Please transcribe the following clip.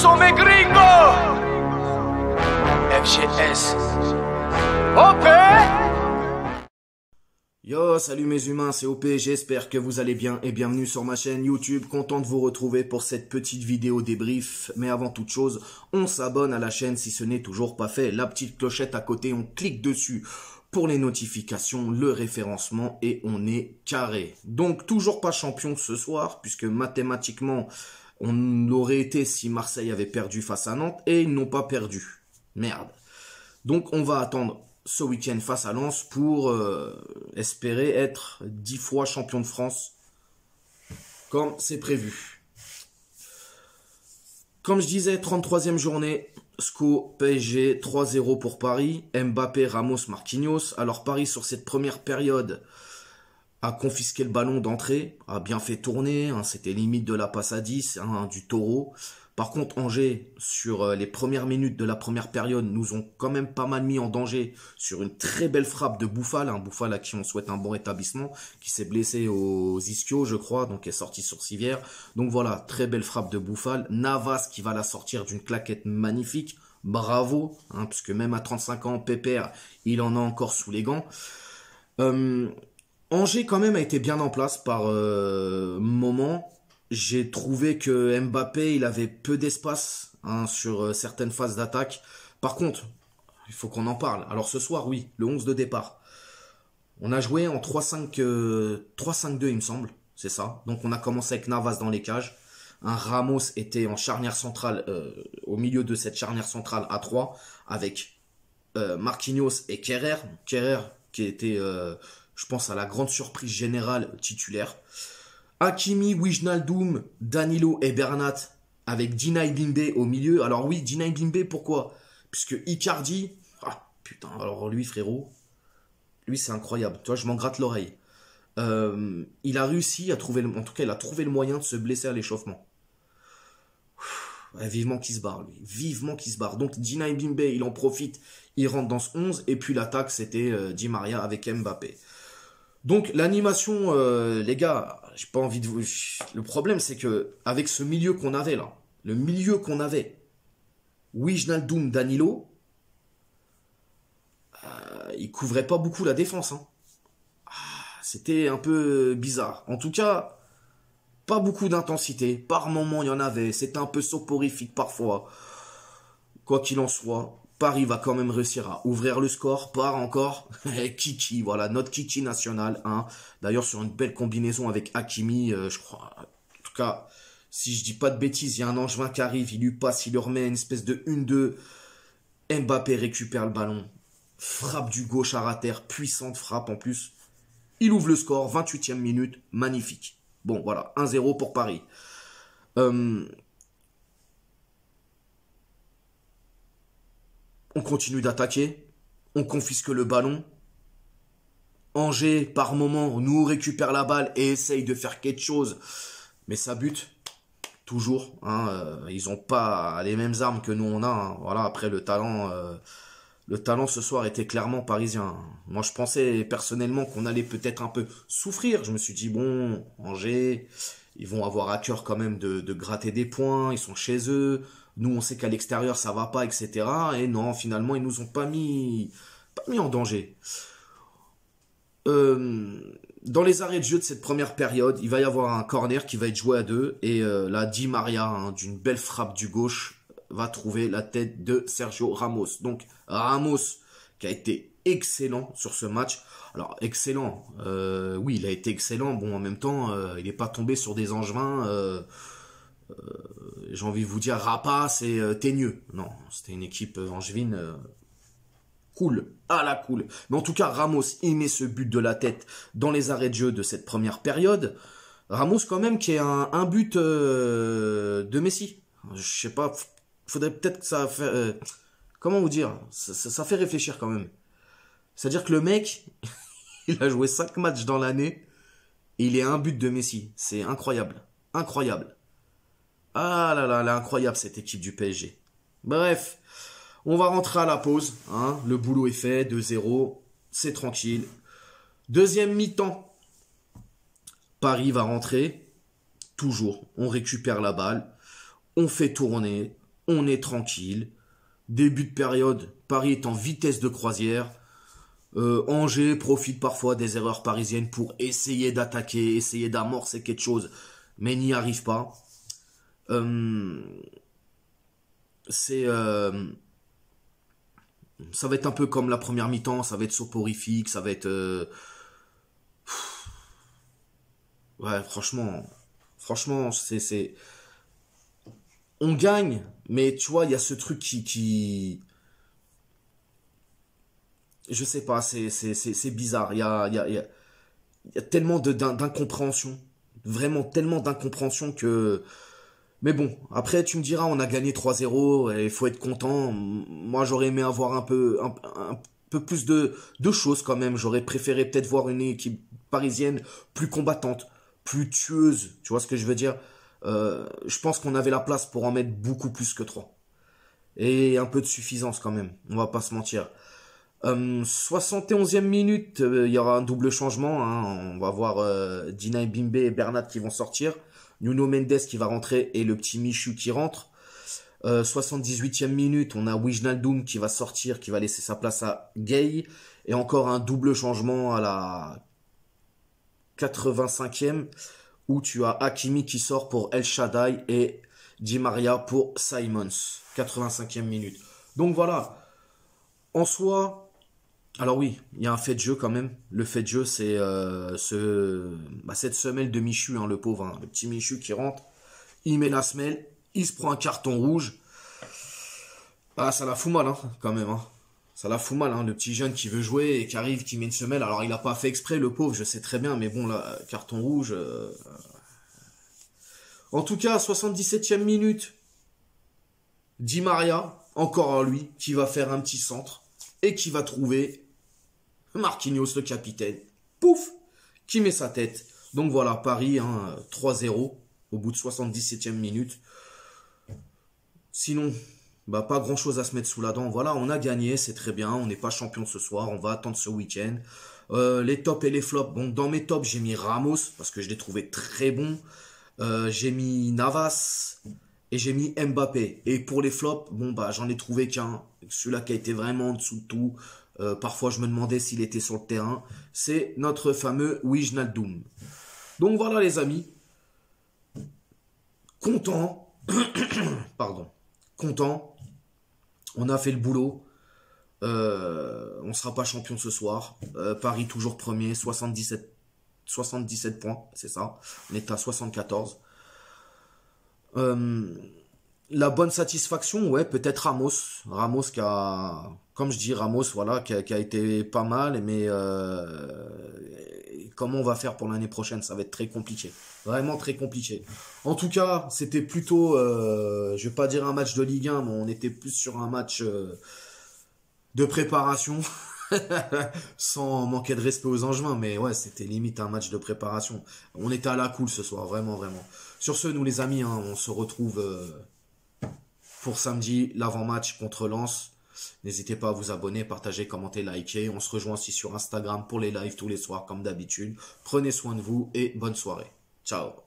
sont mes gringos. FGS. OP. Yo, salut mes humains, c'est OP, j'espère que vous allez bien et bienvenue sur ma chaîne YouTube, content de vous retrouver pour cette petite vidéo débrief. Mais avant toute chose, on s'abonne à la chaîne si ce n'est toujours pas fait, la petite clochette à côté, on clique dessus pour les notifications, le référencement et on est carré. Donc toujours pas champion ce soir, puisque mathématiquement on aurait été si Marseille avait perdu face à Nantes et ils n'ont pas perdu. Merde. Donc on va attendre ce week-end face à Lens pour espérer être 10 fois champion de France comme c'est prévu. Comme je disais, 33e journée, SCO, PSG, 3-0 pour Paris, Mbappé, Ramos, Marquinhos. Alors Paris sur cette première période a confisqué le ballon d'entrée, a bien fait tourner, hein, c'était limite de la passe à 10, hein, du taureau. Par contre, Angers, sur les premières minutes de la première période, nous ont quand même pas mal mis en danger sur une très belle frappe de Bouffal, un Bouffal à qui on souhaite un bon rétablissement, qui s'est blessé aux ischio, je crois, donc est sorti sur civière. Donc voilà, très belle frappe de Bouffal. Navas qui va la sortir d'une claquette magnifique, bravo, hein, puisque même à 35 ans, Pépère, il en a encore sous les gants. Angers quand même a été bien en place par moment. J'ai trouvé que Mbappé, il avait peu d'espace hein, sur certaines phases d'attaque. Par contre, il faut qu'on en parle. Alors ce soir, oui, le 11 de départ. On a joué en 3-5-2, il me semble. C'est ça. Donc on a commencé avec Navas dans les cages. Un Ramos était en charnière centrale, au milieu de cette charnière centrale à 3, avec Marquinhos et Kerrer. Kerrer qui était, je pense, à la grande surprise générale titulaire. Hakimi, Wijnaldum, Danilo et Bernat avec Dinaï Bimbe au milieu. Alors oui, Dinaï Bimbe, pourquoi? Puisque Icardi, ah putain, alors lui frérot, lui c'est incroyable, tu vois, je m'en gratte l'oreille. Il a réussi à trouver, en tout cas il a trouvé le moyen de se blesser à l'échauffement. Ouais, vivement qu'il se barre lui, vivement qu'il se barre. Donc Dinaï Bimbe, il en profite, il rentre dans ce 11 et puis l'attaque c'était Di Maria avec Mbappé. Donc l'animation, les gars, j'ai pas envie de vous... Le problème c'est que avec ce milieu qu'on avait là, le milieu qu'on avait, Wijnaldum, Danilo, il couvrait pas beaucoup la défense. Hein. C'était un peu bizarre. En tout cas, pas beaucoup d'intensité. Par moments il y en avait. C'était un peu soporifique parfois. Quoi qu'il en soit, Paris va quand même réussir à ouvrir le score, par encore Kiki, voilà, notre Kiki national. Hein. D'ailleurs, sur une belle combinaison avec Hakimi, je crois. En tout cas, si je dis pas de bêtises, il y a un Angevin qui arrive, il lui passe, il lui remet une espèce de 1-2. Mbappé récupère le ballon. Frappe du gauche à terre, puissante frappe en plus. Il ouvre le score, 28e minute, magnifique. Bon, voilà, 1-0 pour Paris. On continue d'attaquer, on confisque le ballon. Angers, par moment, nous récupère la balle et essaye de faire quelque chose. Mais ça bute, toujours. Hein, ils n'ont pas les mêmes armes que nous on a. Hein. Voilà, après le talent ce soir était clairement parisien. Moi je pensais personnellement qu'on allait peut-être un peu souffrir. Je me suis dit, bon, Angers, ils vont avoir à cœur quand même de gratter des points. Ils sont chez eux. Nous, on sait qu'à l'extérieur, ça va pas, etc. Et non, finalement, ils nous ont pas mis en danger. Dans les arrêts de jeu de cette première période, il va y avoir un corner qui va être joué à 2. Et là, Di Maria, hein, d'une belle frappe du gauche, va trouver la tête de Sergio Ramos. Donc, Ramos, qui a été excellent sur ce match. Alors, excellent. Oui, il a été excellent. Bon, en même temps, il n'est pas tombé sur des angevins... j'ai envie de vous dire Rapace et Teigneux. Non, c'était une équipe angevine cool, à la cool. Mais en tout cas, Ramos, il met ce but de la tête dans les arrêts de jeu de cette première période. Ramos quand même qui est un but de Messi. Je sais pas, faudrait peut-être que ça fait... comment vous dire ça fait réfléchir quand même. C'est-à-dire que le mec, il a joué 5 matchs dans l'année et il est à un but de Messi. C'est incroyable, incroyable. Ah là là, elle est incroyable cette équipe du PSG. Bref, on va rentrer à la pause. Hein. Le boulot est fait, 2-0, c'est tranquille. Deuxième mi-temps. Paris va rentrer. Toujours, on récupère la balle. On fait tourner. on est tranquille. Début de période, Paris est en vitesse de croisière. Angers profite parfois des erreurs parisiennes pour essayer d'attaquer, essayer d'amorcer quelque chose, mais n'y arrive pas. C'est ça va être un peu comme la première mi-temps, ça va être soporifique, ça va être ouais, franchement, c'est on gagne, mais tu vois, il y a ce truc je sais pas, c'est bizarre, il y a tellement d'incompréhension, vraiment tellement d'incompréhension que mais bon, après tu me diras, on a gagné 3-0, et il faut être content. Moi, j'aurais aimé avoir un peu plus de choses quand même. J'aurais préféré peut-être voir une équipe parisienne plus combattante, plus tueuse. Tu vois ce que je veux dire? Je pense qu'on avait la place pour en mettre beaucoup plus que 3. Et un peu de suffisance quand même, on va pas se mentir. 71e minute, il y aura un double changement. Hein. On va voir Dina Bimbe et Bernat qui vont sortir. Nuno Mendes qui va rentrer et le petit Michu qui rentre. 78e minute, on a Wijnaldum qui va sortir, qui va laisser sa place à Gay. Et encore un double changement à la 85e où tu as Hakimi qui sort pour El Shaddai et Di Maria pour Simons. 85e minute. Donc voilà. En soi, alors oui, il y a un fait de jeu quand même. Le fait de jeu, c'est cette semelle de Michu, hein, le pauvre, hein, le petit Michu qui rentre. Il met la semelle, il se prend un carton rouge. Ah, ça la fout mal, hein, quand même. Hein. Ça la fout mal, hein, le petit jeune qui veut jouer et qui arrive, qui met une semelle. Alors, il n'a pas fait exprès, le pauvre, je sais très bien, mais bon, là, carton rouge. En tout cas, 77e minute, Di Maria, encore lui, qui va faire un petit centre et qui va trouver Marquinhos, le capitaine, pouf, qui met sa tête. Donc voilà, Paris, hein, 3-0 au bout de 77e minute. Sinon, bah, pas grand chose à se mettre sous la dent. Voilà, on a gagné, c'est très bien. On n'est pas champion ce soir, on va attendre ce week-end. Les tops et les flops. Bon, dans mes tops, j'ai mis Ramos parce que je l'ai trouvé très bon. J'ai mis Navas et j'ai mis Mbappé. Et pour les flops, bon bah j'en ai trouvé qu'un. Celui-là qui a été vraiment en dessous de tout. Parfois, je me demandais s'il était sur le terrain. C'est notre fameux Wijnaldum. Donc voilà, les amis. Content. Pardon. Content. On a fait le boulot. On ne sera pas champion ce soir. Paris toujours premier. 77 points. C'est ça. On est à 74. La bonne satisfaction, ouais, peut-être Ramos. Ramos qui a, comme je dis, Ramos, voilà, qui a été pas mal, mais comment on va faire pour l'année prochaine? Ça va être très compliqué. Vraiment très compliqué. En tout cas, c'était plutôt, je vais pas dire un match de Ligue 1, mais on était plus sur un match de préparation. Sans manquer de respect aux Angevins, mais ouais, c'était limite un match de préparation. On était à la cool ce soir, vraiment, vraiment. Sur ce, nous les amis, hein, on se retrouve pour samedi, l'avant-match contre Lens. N'hésitez pas à vous abonner, partager, commenter, liker. On se rejoint aussi sur Instagram pour les lives tous les soirs, comme d'habitude. Prenez soin de vous et bonne soirée. Ciao.